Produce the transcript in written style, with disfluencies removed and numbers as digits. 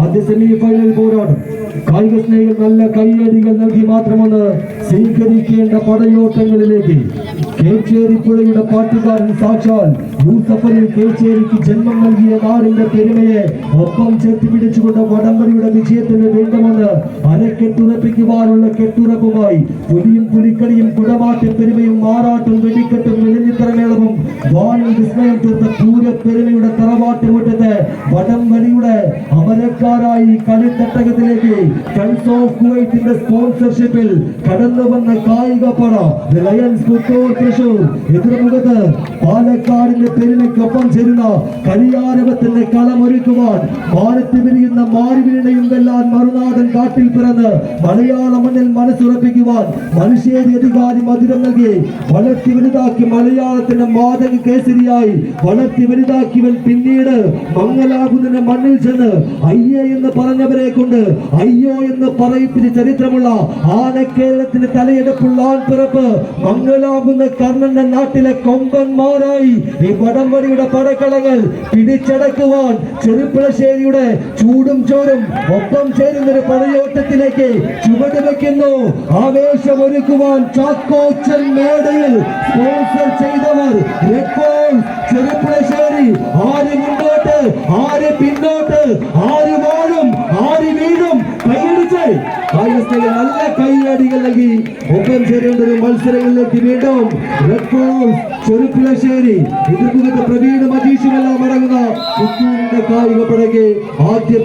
ആദ്യ semi final പോരാട്ടം. കായിക സ്നേഹികൾ നല്ല കൈയടികൾ നൽകി മാത്രമാണ് സ്വീകരിക്കേണ്ട പടയോട്ടങ്ങളിലേക്ക്. കേച്ചേരിപ്പുഴയുടെ പാട്ടുകാരൻ സാക്ഷാൽ യൂസഫലി കേച്ചേരിക്ക് ജന്മം നൽകിയ നാടിന്റെ പെരുമയെ ഒപ്പം ചേർത്ത് പിടിച്ചുകൊണ്ട് വടംവലിയുടെ വിജയത്തിന് വേണ്ടുമെന്ന് അരക്കെട്ടുറപ്പിക്കുവാനുള്ള കെട്ടുറപ്പുമായി പുലിയും പുലിക്കളിയും കുടമാറ്റും പെരുമയും മാറാട്ടും വെടിക്കെട്ടും വെളിഞ്ഞിത്തറമേളവും വാനിൽ വിസ്മയം തീർത്ത പൂരപ്പെരുമയുടെ തറവാട്ടുമുറ്റത്ത് വടംവലിയുടെ അമരക്കാരായി കളിത്തട്ടകത്തിലേക്ക് ഫ്രണ്ട്സ് ഓഫ് കുവൈറ്റിന്റെ സ്പോൺസർഷിപ്പിൽ കടന്നു വന്ന കായിക പട ലയൺസ് പുത്തൂർ തൃശൂർ എതിർമുഖത്ത് പാലക്കാടിന്റെ പെരുമയ്ക്കൊപ്പം ചേരുന്ന കളിയാരവത്തിന്റെ കളമൊരുക്കുവാൻ മാനത്ത് വിരിയുന്ന മാരിവിനെയും വെല്ലാൻ മറുനാടൻ കാട്ടിൽ പിറന്ന് മലയാള മണ്ണിൽ മനസ്സുറപ്പിക്കുവാൻ മനുഷ്യേരി അധികാരി മധുരം നൽകി വളർത്തി വലുതാക്കി മലയാളത്തിന്റെ മാതക കേസരിയായി വളർത്തി വലുതാക്കിയവൻ പിന്നീട് മംഗലാകുന്ന മണ്ണിൽ ചെന്ന് അയ്യേ എന്ന് പറഞ്ഞവരെ കൊണ്ട് അയ്യോ എന്ന് പറയിപ്പിച്ച ചരിത്രമുള്ള ആനക്കേരളത്തിന്റെ തലയെടുപ്പുള്ള ആൺപിറപ്പ് മംഗലാകുന്ന കർണന്റെ നാട്ടിലെ കൊമ്പന്മാരായി ഈ വടംവലിയുടെ പടക്കളങ്ങൾ പിടിച്ചടക്കുവാൻ ചെറുപ്പുളശ്ശേരിയുടെ ചൂടും ചോറും ഒപ്പം ചേരുന്നൊരു പടയോട്ടത്തിലേക്ക് ചുവട് വെക്കുന്നു. ആവേശമൊരുക്കുവാൻ ചാക്കോച്ചൻ മേടയിൽ സ്പോൺസർ ചെയ്തവർ ചെറുപ്പുളശ്ശേരി. ആര് മുന്നോട്ട്, ആര് പിന്നോട്ട്, ആര് വാഴും, ആര് വീഴും, കൈയടിച്ച് നല്ല കൈയടികൾ നൽകി ഒപ്പം ചേരേണ്ട ഒരു മത്സരങ്ങളിലേക്ക് വീണ്ടും ചെറുപ്പുളശ്ശേരി എതിർമുഖത്ത് പ്രവീണ മജീഷുമെല്ലാം അടങ്ങുന്ന പുത്തൂരിന്റെ കായിക പടകെ ആദ്യ